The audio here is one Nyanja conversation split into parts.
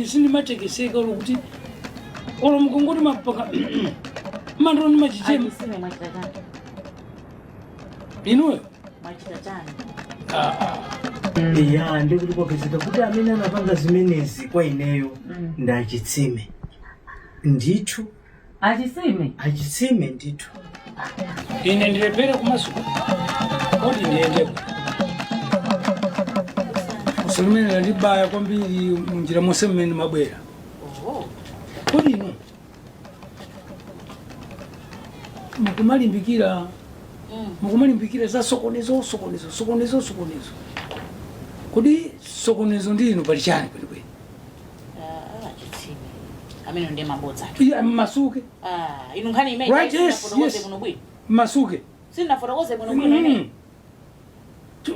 sindi matekeseka lokuti olo mkongoti mapaka mandoni machichema Ajisime mwachitatani. inuyo Mwachitatani. Ya ndikuti kwapezeka kuti amene anapanga zimenezi kwa ineyo ndachitsime ndithu Ajisime ndithu ine ndilepere kumasuku kodi ndiyendeko usalimene libaya kwambiri munjira mose mmene mabwera kodi inu mukumalimbikira za sokonezo kodi sokonezo ndi inu pali chani kwenikweni Ajisime. Amene ndiye mabodza. iya masuke Inu nkhani imene right yes masuke sina fotokoze muno bwino ine.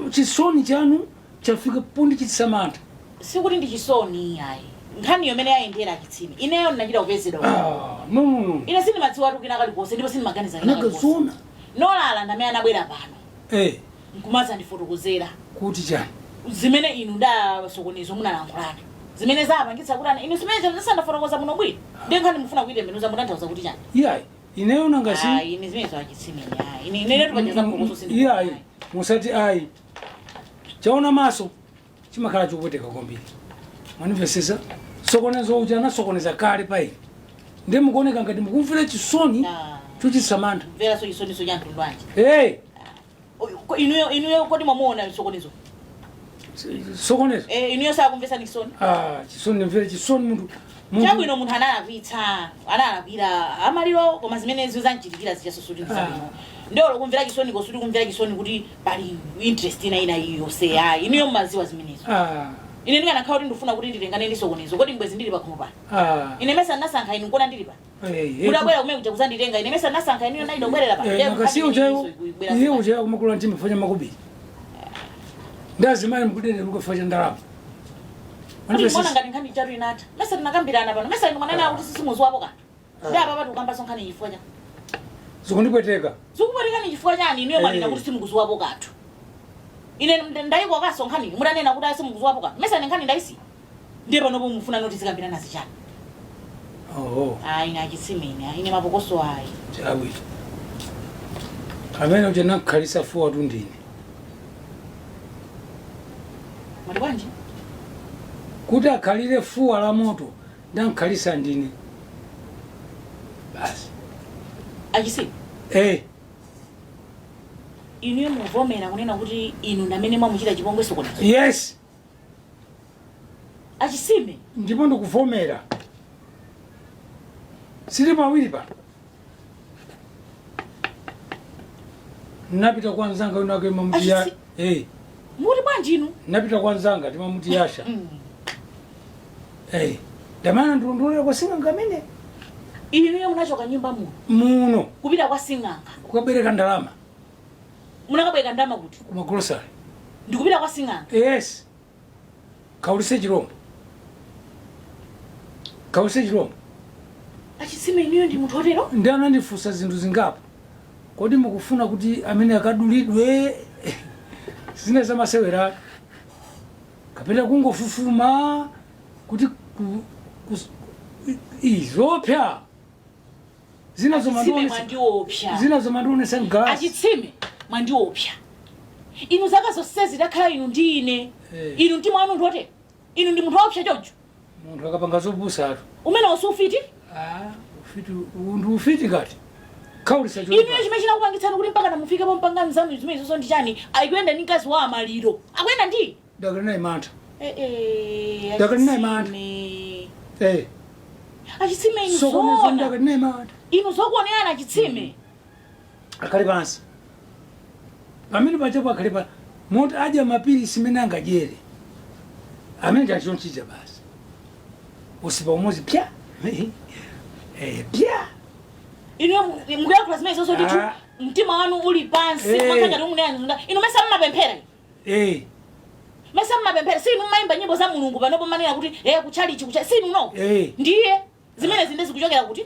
chisoni chanu chafika pundi chisamantha Sikuti ndi chisoni ayi. Nkhani yomene yayendera Ajisime. Ineyo ndinachita kupezedwa. no Ine sindi madziwa tukina kali kose ndipo sindi maganiza ina. nakazona Nolala ndamene anabwera pano. Nkumaza ndifotokozera kuti chani zimene inu ndasokonezo munalankhulana. Zimene zapangitsa kuti inu simene sandafotokoza muno bwino. Ndiye nkhani mufuna kuite mbenuza mutanthauza kuti chani. iyayi ineyo nangasi Ine zimene Ajisime ayi. Ine tupacheza mkokoso sindi. iyayi musati ayi chaona maso chimakhala chopweteka kwambiri manimvesesa sokonezo uja nasokoneza kale payi ndi mukuoneka ngati mukumvira chisoni chochisamantha Vera so chisoni so chantu ndwanje. Inuyo kodi mwamuona sokonezo. sokonezo Inuyo sakumvesa ni chisoni. chisoni mvere chisoni munthu Chabwino munthu analapitsa analapira amaliro koma zimene zizanchitikira zichasosudinza bwino. Ndolo kumvera chisoni kosuti kumvera chisoni kuti pali interest ina iyo se ayi iniyo mmaziwa zimenezo. Ine ndikana kuti ndifuna kuti nditengane ndi sokonezo kodi mbwezi ndili pa khomo pa. Ine mesa nasankha inu nkona ndili pa. Mudabwera kumene kuja kuzanditenga ine mesa nasankha inu nayi dobwerera pa. Ngasi uja kumakula ntima fanya makubiri. Ndazimani mkudene lukafanya ndalama. Mbona ngati nkhani charu inata. Mesa tinakambirana pano. Mesa inu mwanena kuti sisi muziwapo ka. Ndaba batu kamba sonkhani chifukwa cha. Zikundipweteka. Zikupweteka ni chifukwa chani iniyo manena kuti simukuziwapo kathu. Ine ndaiko kasonkhani mudanena kuti asimukuziwapo ka. Mesa nkhani ndaisi. Ndiye pano mufuna noti zikambirana zichani. Ina Ajisime ine mapokoso ayi. Chawi. Amene uja nakhalisa fuwa tundine. Mali bwanji? Kuti akhalire fuwa la moto ndankhalisa ndine. Basi. Ajisime. Inu muvomera kunena kuti inu ndamene mwamuchita chipongwe sokonezo. Yes. Ajisime. Ndipo ndikuvomera. Sili pawiri pa. Napita kwa nzanga unake mamuti ya. Muri bwanji inu? Napita kwa nzanga mamuti yasha. Damana ndondole kwa singanga mene. Inu munachoka nyumba muno. Kupita kwa singanga. Kukabereka ndalama. Munakabereka ndalama kuti? Kuma grocery. Ndikupita kwa singanga. Yes. Kaulise chirombo. Ajisime iniyo ndi munthu otero? Ndi anandifunsa zinthu zingapo. Kodi mukufuna kuti amene akadulidwe zine zamasewera kapena kungofufuma kuti izopya zinazo mandionesa ngasi. Ajisime mandiopya. Inu zaka zonse zidakhala inu ndi ine. Inu ndi mwana munthu otero. Inu ndi munthu opya choncho. Munthu akapanga zopusa atu. Umene usufiti? Ufiti ngati. Kaulisa choncho. Inu chimene chinakupangitsani kuti mpaka namufike po mpanga nzanu zimene zonse ndi chani? Ayikuyenda ndi mkazi wa amaliro. Akuyenda ndi? Dakali nayi mantha. Dakali nayi mantha. Ajisime inu zona. Dakali nayi mantha. Inu zokuonerana Ajisime. Akali pansi. Pamene pachapo akali pansi. Moti aja mapiri simene angajere. Amene chachonchija basi. Usipa umozi pya. Pya. Inu mukuyakula zimene zonse nditu mtima wanu uli pansi mwakangati umunena inu mesa mmapemphera. Mesa mmapemphera si inu mmayimba nyimbo za Mulungu panopo manena kuti kuchalichi si inu no. Ndiye zimene zinde zikuchokera kuti?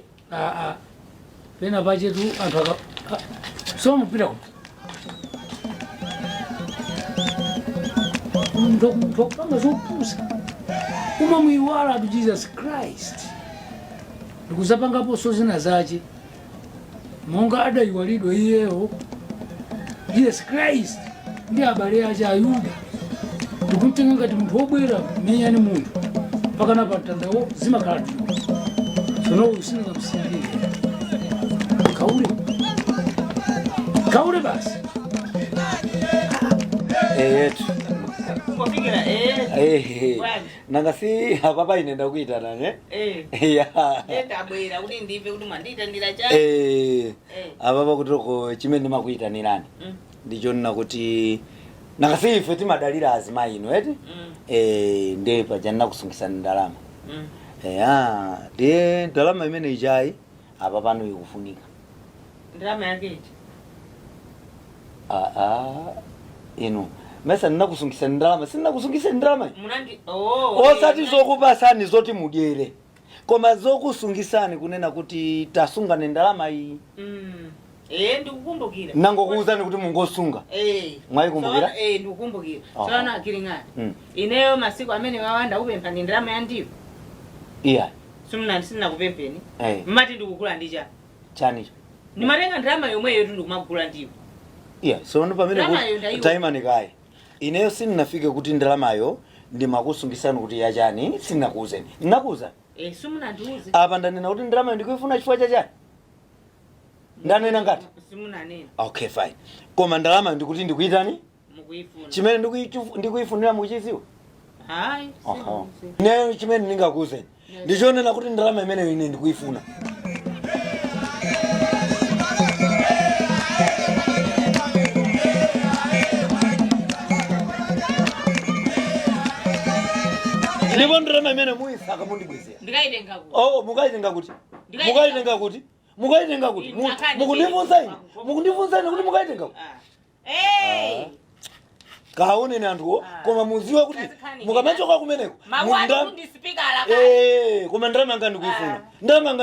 Pena pachetu anthu aka so mupita kuti. Ndo panga zopusa. kuma muiwala to Jesus Christ ndikuzapangapo zina zache monga adaiwalidwa iyeyo Jesus Christ ndi abale ache Ayuda ndikumtenga ngati munthu wobwera menyani munthu pakana patandawo zimakhala tulo sono usina kamsindire kaule basi yetu nangasi apapa inenda kuitana ne ndabwera kuti ndive kuti mandiitandira cha apapa kutoko chimene makuitanirani ndichonena kuti nangasi ife timadalira azimayi ino eti ndiye pajanna kusungisana ndalama ndiye ndalama imene ichayi apa pano ikufunika ndalama yakechi ino mesa ninakusungisa ndalama sinakusungisa ndalama munandi osati zokupasani zoti mudyere koma zokusungisani kunena kuti tasungane ndalama iyi ndikukumbukira nangokuuzani kuti mungosunga mwayikumbukira ndikukumbukira tsopano akiling'ani ineyo masiku amene wawanda upempha ndi ndalama yandiyo iya simunani sinakupempheni mmati ndikugula ndicha chanicho ndimatenga ndalama yomweyo tu ndikumagula ndiyo iya sono pamene taimani kaye ineyo sininafike kuti ndalamayo ndimakusungisani kuti yachani sinakuuzeni nnakuuza simunandiuze apa ndanena kuti ndalamayo ndikuifuna chifukwa chachani ndanena ngati simunanena okay fine koma ndalamayo ndikuti ndikuitani mukuifuna chimene ndikuifunira muchiziwa hayi ineyo chimene ndingakuuzeni ndichonena kuti ndalama imeneyo ine ndikuifuna ndipo ndalama imene muisaka mundibwezera ndikaitenga kuti mukaitenga kuti mukundifunsa kuti mukaitenga kuti kaoneni anthuwo koma muziwa kuti mukamachoka kumeneko koma ndalama yanga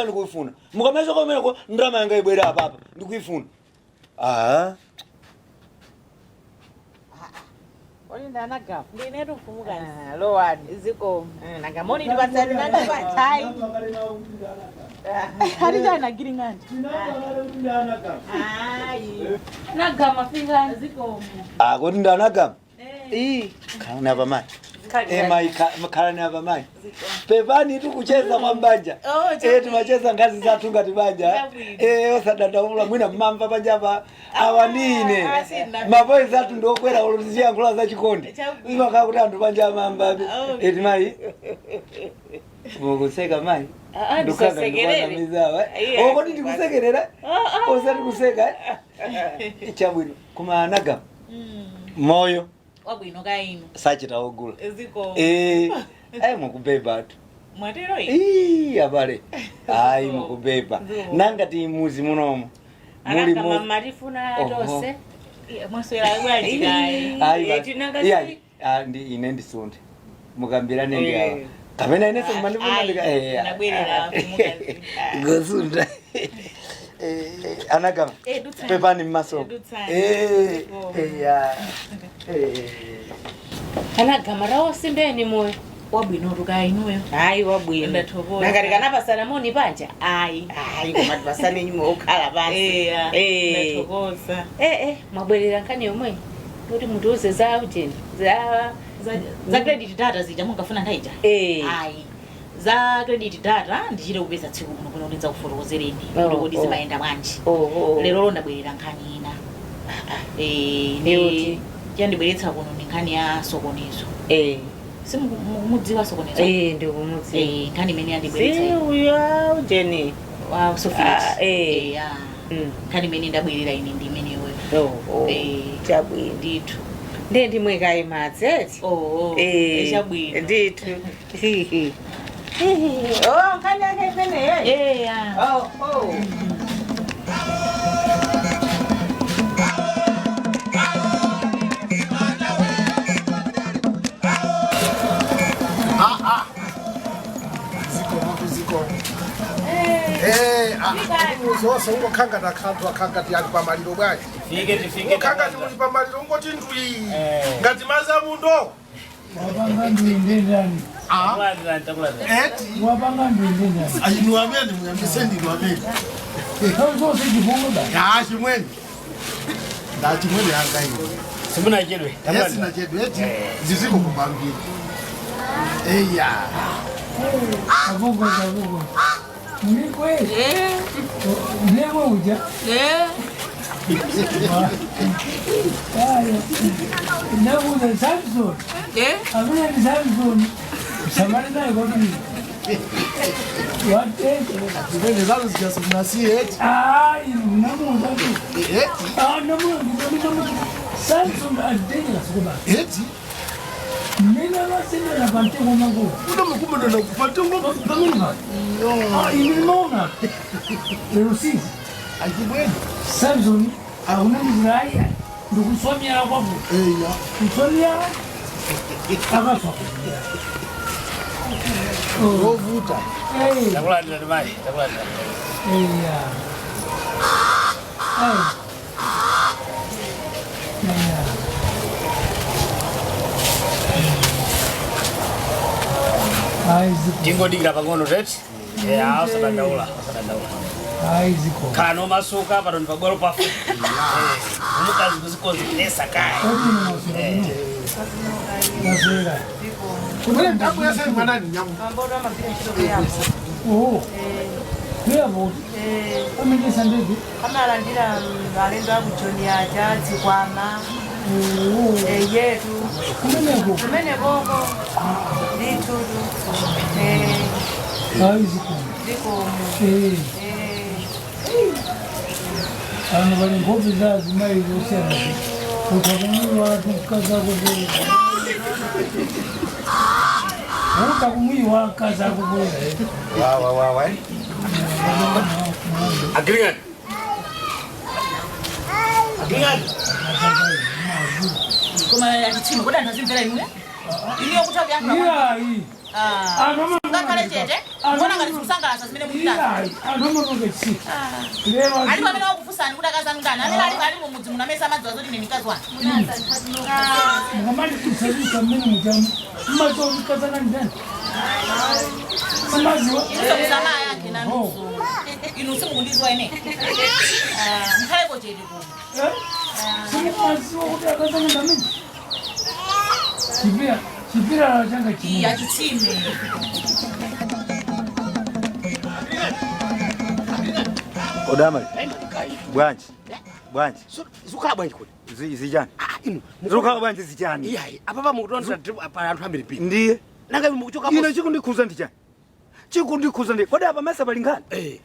ndikuifuna mukamachoka kumeneko ndalama yanga ibwera apapa ndikuifuna Olinda anagafu. Ndinetu MFUMUKAZI. Lowadi. Ziko. Nangamoni ndipasani Hai. Harija anagiling'ani. Hai. Nagama fingani. Ziko. Kuti ndanagama. Kana na pamai. Kana na pamai. Pepani tu kucheza kwa mbanja. Tumacheza ngazi za tunga tibanja. Osadadaula mwina mmamva panjapa awanine. Maboy zatu ndo kwera uluzia ngula za chikondi. Iwa kakuti anthu panja mamba. Mai. Mukuseka mai. Ndikusekerere. Kodi ndikusekerera? Osati kuseka. Chabwino kuma anagama. Moyo wabwino kaino sachita ogula ziko mukubeba tu mwatero abale mukubeba nangati muzi munomo muli mama marifuna tose mwaswera walikai tinanga ndi ine ndisunde mukambira nenge awa kamena ine semandifuna ndika nabwerera MFUMUKAZI gosunda anagama pepani mmaso anagama rawo simbeni moyo wabwino tukainuyo hayi wabwino ndathokoza nangatikana pasana moni panja hayi koma tipasane nyuma okhala basi ndathokoza mwabwerera nkhani yomwe kuti mutiuze za ujeni za credit data zija mungafuna ndaija hayi za credit data ndichire kupeza tsiku kuno kuno ndinza kufotokozereni kuti zimayenda bwanji lero ndabwerera nkhani ina ndi yandibweretsa kuno nkhani ya sokonezo simudziwa sokonezo ndikumudziwa nkhani imene yandibweretsa uya ujeni wa Sofia nkhani imene ndabwerera ine ndi imeneyo chabwino ndithu ndimwe kai matseti chabwino ndithu nkhani yake imeneyo Zose ungokhanga nakhangati ali pamaliro bwaji. Tifike. Ukhangati uli pamaliro ungoti ndwi. Ngati maza mundo. Wapanga ndinde ndani. Eti. Wapanga ndinde ndani. Ayinuameni muyambiseni nuameni. Kazo sijifunga ba. Ya chimweni. Da chimweni yanga hiyo. Simuna jedwe. Yes na jedwe eti. Ziziko kubambira. Eya. Abugo. Ni kweli. Ndewe uja. Ndewe uja Samson. Abuna ni Samson. Samari na igoni. What is? Zibele zalo zijasimnasi eti. Namu zatu. Eti. Namu. Samson adela sukuba. Eti. Mina wasema na bante ngoma go. Una mkumbe ndo nakupata ngoma. Bamina. Ilimona. Rusi. Ajibweni. Samson auna Israeli ndukusomya kwapo. Eya. Kusomya. Akafa. Ovuta. Takula ndani mai, takula ndani. Eya. Dingo dingira pangono ret. Ya, usadandaula. Aiziko. Kano masuka pano pagoro pafu. Umukazi kuzikozi nesa kaya. Nasera. Kuna ndaku ya sema nani nyamu. Oh. Kuya bo. Amene sandezi. Amalandira alendo akujonia ajazi kwama. Yetu. Kumene boko. Litudu. Aiziko. Diko. Ano bali ngozi zazi mai zosema. Utakumi watu kaza kubwe. Utakumi wa kaza kubwe. Wa. Agringan. Kuma ya kichini kuda ntazimvera imwe. Iliyo kutabi yangu. Iya. Ngakale tete. Mbona ngati kusangala zimene mutanda. Anoma ngekisi. Ali pamene wakufusani kuda kazanu ndani. Amene ali mu mudzi munamesa madzi azoti ndi mikazi wanu. Ngamali kusabika mimi mjamu. Mazo mkazana ndani. Samaziwa. Izo kusama yake na nusu. Inusi mukundizwa ene. Mkhale ko chete ko. Samaziwa kuda kazana ndani. Kibira changa chini. Ya kichini. Odama. Bwanji. Zukala bwanji kuti. Zijani. Inu. Zukala bwanji zijani. Iyayi, apapa mukutonda pa anthu ambiri pili. Ndiye. Nanga mukuchoka hapo. Ine chikundikhuza ndichani. Chikundikhuza ndi. Kodi apa mesa bali ngani?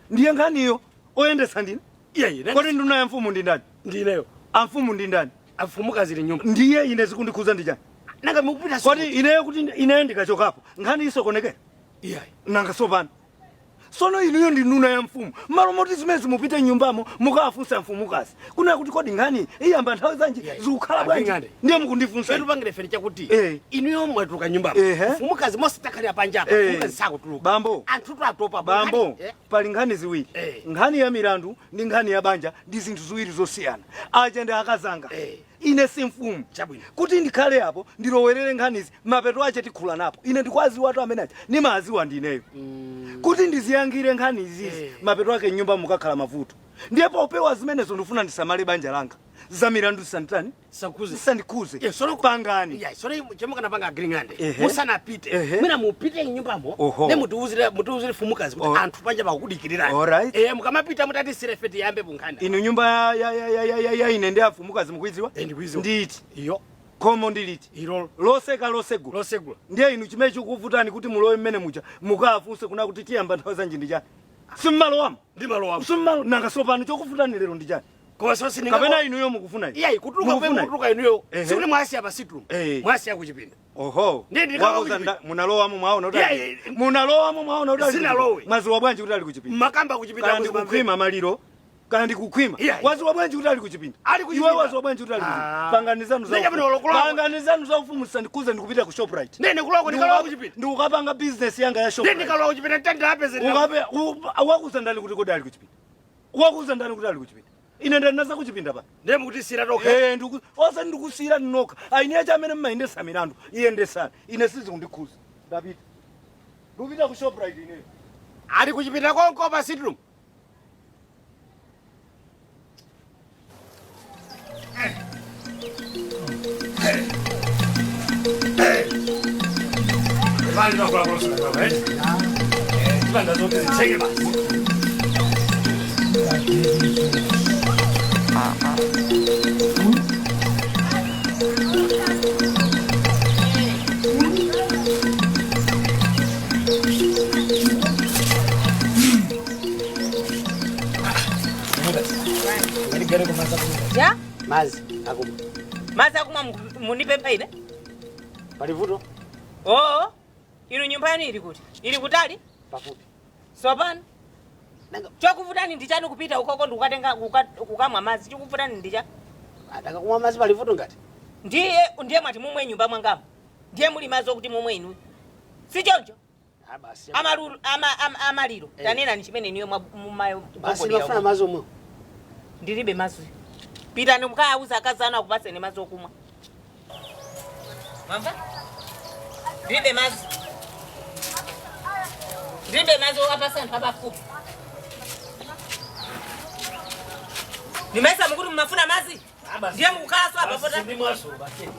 Ndiye ngani oyendesa ndini. Iyayi. Kodi nduna ya mfumu ndi ndani? Ndineyo. Amfumu ndi ndani? Afumukazi nyumba. Ndiye ine zikundikhuza ndichani. Nanga mukupita Kodi ine kuti ine ndikachokapo ngani isokonekera? Iyayi. Nanga sopano. Sono iliyo ndi nduna ya mfumu. Malo moti zimezi mupite nyumbamo mukafunsa mfumukazi. Kuna kuti kodi ngani iyamba nthawi zanji zikukhala bwanji. Ndiye mukundifunsa. Petu pangire feni chakuti. Inuyo mwatuluka nyumbamo. Mfumukazi mositakalira panja. Mfumukazi sakutuluka. Bambo. Anthu atopa Bambo. Pali ngani ziwiri. Ngani ya milandu ndi ngani ya banja ndi zinthu ziwiri zosiyana. Aja ndi akazanga. Ine si mfumu. Kuti ndikhale apo ndilowerere nganizi mapeto ache tikhula napo. Ine ndikwazi watu amene ni maziwa ndineyo. Kuti ndiziyangire nganizi mapeto ake nyumba mukakhala mavuto. Ndipo upewa zimenezo ndifuna ndisamale banja langa. Za milandu santani? Sakuze. Sandikuze. Sono pangani. Yeah, sono chemo kana panga agringande. Musana pite. Mina mupite nyumbamo. Ne mutuuzire fumukazi kuti anthu panja bakudikirira. Alright. Mukamapita mutati sirefeti yambe bunkhanda. Ino nyumba ya ine ndi afumukazi mukwiziwa? Ndikwiziwa. Nditi. Iyo. Komo ndiliti. Ilo. Losegula. Ndiye inu chimene chikuvutani kuti mulowe mmene muja mukafunse kuna kuti tiyamba nthawi zanji ndi chani. Simmalo wamo. Ndi malo wamo. Simmalo nanga sopano chokuvutani lero ndi chani. Kwa sosi ninga. Kapena inuyo mukufuna iye. Iyayi kutuluka pe mutuluka inuyo. Sikuni mwasi apa situ. Mwasi akuchipinda. Oho. Ndi wakuzanda munalowamo mwaona utali. Munalowamo mwaona utali. Sinalowe. Mwaziwa bwanji kuti ali kuchipinda. Makamba kuchipinda kandi kukhwima maliro. Kandi kukhwima. Waziwa bwanji kuti ali kuchipinda. Iwe waziwa bwanji kuti ali kuchipinda. Panganizanu za. Panganizanu za ufumu sandikuze ndikupita ku Shoprite. Nene kuloko ndikalowa kuchipinda. Ndikukapanga business yanga ya Shoprite. Nene ndikalowa kuchipinda tanda apeze. Ukape wakuzandali kuti kodi ali kuchipinda. Wakuzandali kuti ali kuchipinda. ine ndanasa kuchipinda pa ndemukutisira toka osa ndikusira ndinoka aine acha amene mmaendesa milandu iyendesani ine sizi kundikhuza ndapita ndupita ku shoprite ine ali kuchipinda konko pa sitrum Vale, no, con la cosa, ¿eh? Manda zote zicheke basi. Ya? Mazi akuma. Mazi akuma munipe mpaine? Palivuto? Oh. Inu nyumbani ili kuti? Ili kutali? Pafupi. Sopano? Chokuvutani ndichani kupita ukoko ndukatenga kukamwa mazi. Chokuvutani ndicha? Ataka kumwa mazi palivuto ngati? Ndiye mwati mumwe nyumba mwangamo. Ndiye muli mazi okuti mumwe inu. Si choncho? Basi. Amaliro. Tanena nchimene niwe mumayo. Basi nofuna mazi omwe. Ndilibe mazi. Pita ndimukauza akazana kupaseni mazi okumwa. Mamba? Ndilibe mazi. Ndilibe mazi okapasani papafupi. Nimesa mukuru mmafuna mazi? Ndiye mukukala so apa pota. Ndi mwaso basi.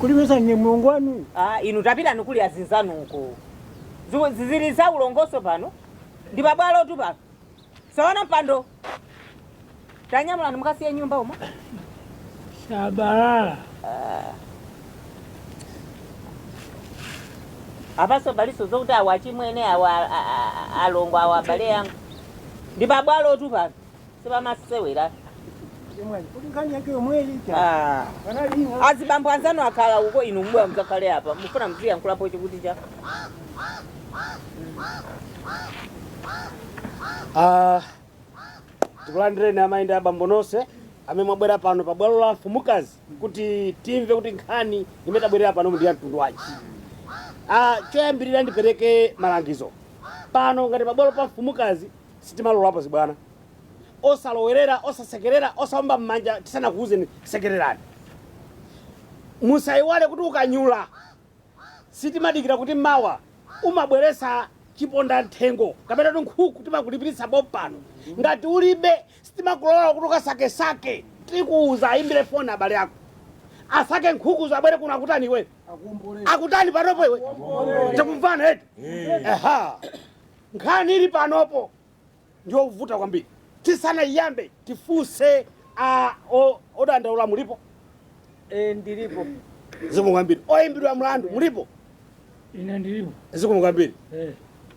Kulimesa nye mlongwanu. Inu tapita nukuli azinzanu uko. Zizili za ulongoso pano. Ndi babwalo tu pano. Saona mpando. Tanyamula nimukasiye nyumba uma. Shabalala. Apaso baliso zokuti awachi mwene alongo awabale yangu. Ndi babwalo tu pano. Siba masewera. Azibambo anzano akala uko inu mbwa mzakale hapa. Mufuna mzia nkulapo chikuti cha. Tikulandire na maindi ya bambonose amemwabwera pano pa bwalo la MFUMUKAZI kuti timve kuti nkhani imetabwerera pano ndi ya mtundu wachi. Choyambirira ndipereke malangizo. Pano ngati pa bwalo pa MFUMUKAZI sitimalolapo zibwana. Osalowerera, osasekerera, osamba mmanja tisana kuuzeni sekererani. Musaiwale kuti ukanyula sitimadikira kuti mawa umabweresa chiponda nthengo kapena nkhuku timakulipirisa bopano ngati ulibe sitimakulola kuti ukasake tikuuza ayimbire foni abale yako asake nkhuku zabwere kuna akutani iwe akutani panopo iwe tikumvana eti nkhani ili panopo ndio uvuta kwambiri tisana iyambe tifuse odandaula mulipo Ndilipo. zikumwambiri oyimbirwa mlandu mulipo Ine ndilipo. zikumwambiri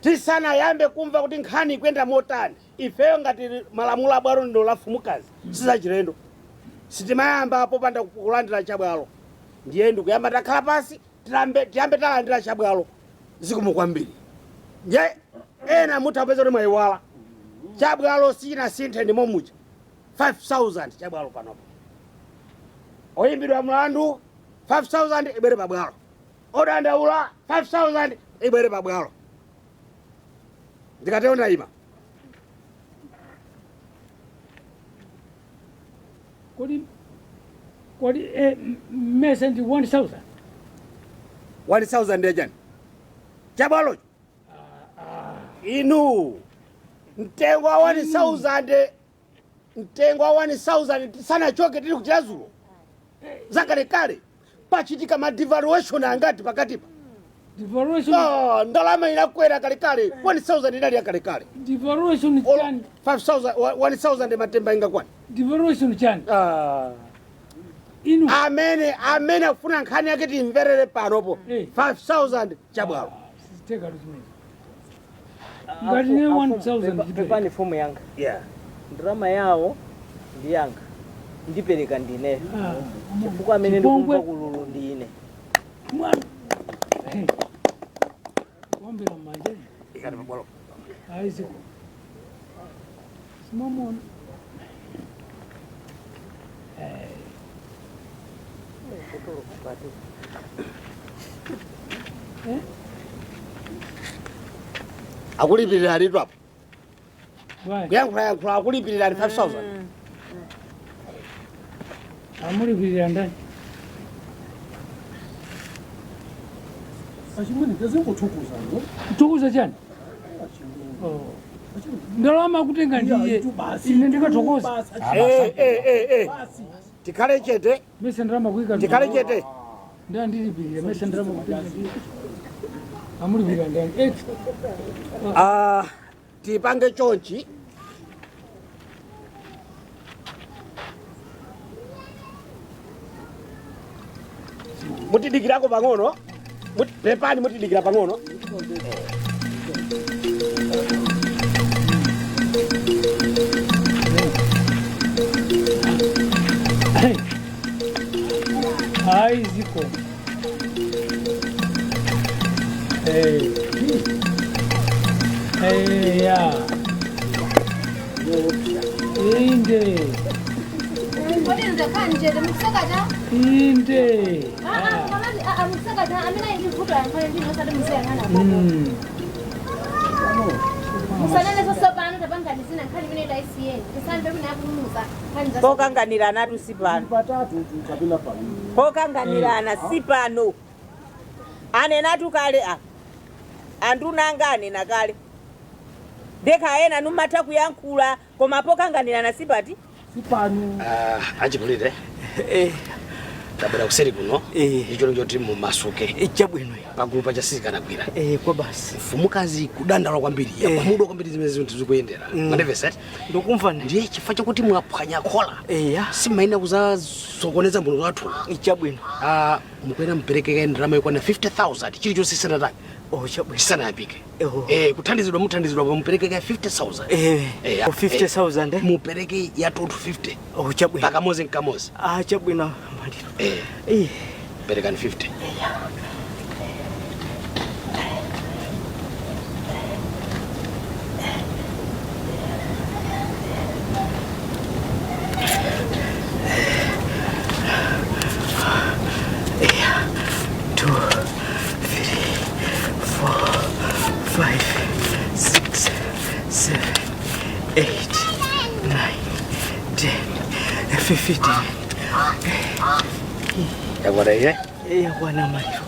tisana yambe kumva kuti nkhani ikwenda motani ifeyo ngati malamulo abwalo ndo la MFUMUKAZI sizachilendo sitimayamba popanda kulandira chabwalo ndiye ndikuyamba takhala pasi tiyambe talandira chabwalo zikumukwambiri nje ena mutapeza kuti mwayiwala chabwalo sina sinthe ndimo muja 5,000 chabwalo panopo oyimbidwa mlandu 5,000 ibwere pabwalo odandaula 5,000 ibwere pabwalo ndikateona ima Kodi mese ndi 1,000. 1,000 ejani chabwalo inu mtengo wa 1,000 sana choke tili kuchazulo zakalekale pachitika ma devaluation angati pakatipa Devaluation. ndalama inakwera kalekale 1,000 inali ya kalekale Devaluation chani. 5,000 1,000 matemba ingakwani Devaluation chani. Inu. amene akufuna nkhani yake timverere panopo 5,000 chabwalo Teka rusumeni. Ngati ne 1,000 Pepani fomu yanga. Ndrama yawo ndi yanga. Ndipereka ndine. Chifukwa amene ndikumva kululu ndine. Mwana. Wambira manje. ikati pabwalo Aizi. Simamona. Akulipirira alitu apo. Why? Kuyankhula akulipirira ali 5,000. Amulipirira ndani? Achimwene tezingothukuza no. Kutukuza chani? Ndalama kutenga ndiye. Ine ndikathokoza. Tikhale chete. Mese ndalama kuika. Tikhale chete. Ndandilipirira mese ndalama kutenga ndiye. Amulipirira ndani? Tipange chonchi. Mutidikirako pang'ono. Pepani mutidikira pang'ono. Ai ziko. Ya. Inde. Mbona kanje msakaja? Inde. Msakaja amina ngivuto yakho ndino sade musiyangana. Musanane sasa bana tabangani sina khali mine daisiye. Tisambe mina yakumuza. Pokanganirana tusipano. Patatu tukabila pano. Pokanganirana sipano. Anena tukale a. Andunangane nakale. Deka ena numata kuyankula koma pokanganirana sipati. Sipano. Achipulire. Tabera kuseri kuno. Icho njoti mu masuke. Chabwino. Pagrupa cha sisi kanagwira. Kwa basi. MFUMUKAZI kudandala kwambiri. Yapamudo kwambiri zimene zinthu zikuyendera. Mandeve set. Ndokumva Ndiye chifukwa chakuti mwaphwanya khola. Simaina kuzasokoneza mbulu wathu. Chabwino. Mukwena mperekeka ndrama yokwana 50,000 chili chonse sanatani. Chabwino. Sanapike. Kuthandizidwa muperekeka 50,000. 50,000 mupereke ya 250. Chabwino. Pakamozi nkamozi. Chabwino maliro. Perekani 50. Yagwada ye? Yagwana maliro.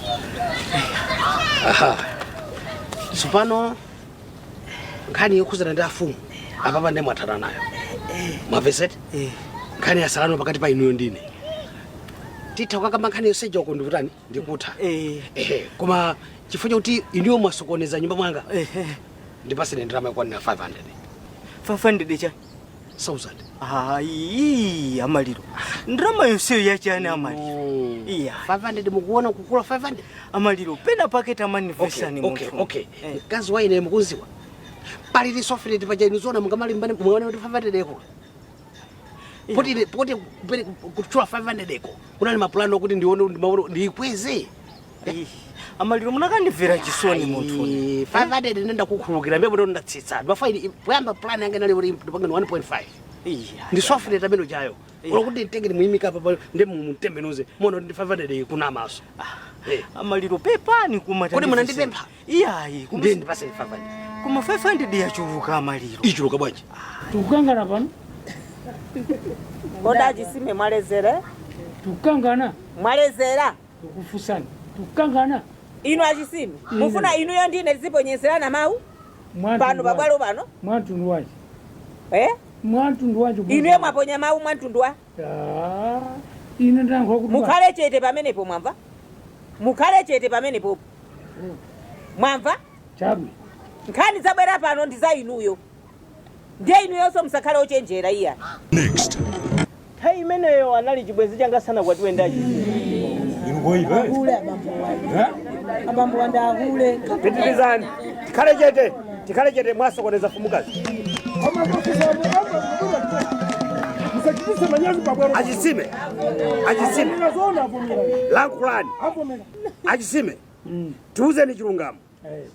Supano nkhani yokhuzana ndi afumu apapa ndi mwathana nayo. Mwaveseti? Nkhani yasalano pakati pa inuyo ndine. Titha kukamba nkhani yoseja uko ndikutani ndikutha. Koma chifukwa chakuti inuyo mwasokoneza nyumba mwanga. Ndipasene ndrama yokwana 500. 500 cha 1000. Amaliro. Ndrama yonse yachana amaliro. 500 mukuona kukula 500. Amaliro pena paketa manifestani muntu. Okay. Kazi waine mukuziwa. Palili software tipaja inuzona mungamali mbane muone kuti 500 eko. Poti kuchula 500 eko. Kunali maplano kuti ndione ndikweze. Amaliro munakandivera chisoni muntu. 500 nenda kukhulukira mbe ndo ndatsitsa. Bafaini kuyamba plan yange nali uri ndipangani 1.5. Ndi software tameno chayo. Olokuti nditengere muimika papa ndi mutembenuze. Muona ndi 500 kuna maso. Amaliro pepani kumata. Kodi munandipempha? Iyayi kumbe ndipase 500. Kuma 500 yachuluka amaliro. Ichuluka bwaje? Tukangana pano. Kodaji sime mwalezere? Tukangana. Mwalezera? Tukufusana. Tukangana. Ino achisime. Mufuna inu yo ndine ziponyezerana mau? Pano babwalo pano? Mwantundu waje. Mwantundu waje. Inu yo mwaponya mau mwantundu wa? Ine ndangwa kuti. Mukhale chete pamenepo mwamva? Mukhale chete pamenepo. Mwamva? Chabwe. Nkhani zabwera pano ndiza inuyo. Ndiye inuyo so msakhale ochenjera iya. Next. Hai imeneyo anali chibwezi changa sana kwati wendaji. Ingoibe. Hule abambo wanda hule. Pitilizani. Tikhale chete mwasokoneza MFUMUKAZI. Achisime. Lankulani. Achisime. Tuuze ni chilungamo.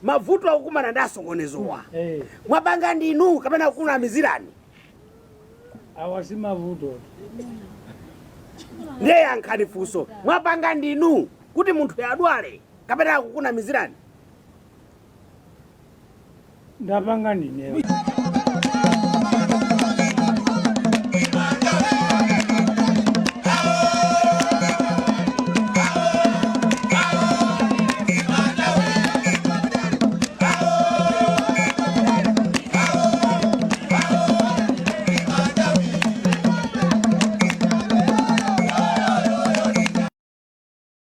Mavuto akukumana ndasokonezowa. Mwabanga ndinu kapena kuna mizirani. Awasi mavuto. ndiye yankhani funso mwapanga ndinu kuti munthu yadwale kapena akukuna mizirani ndapanga ndine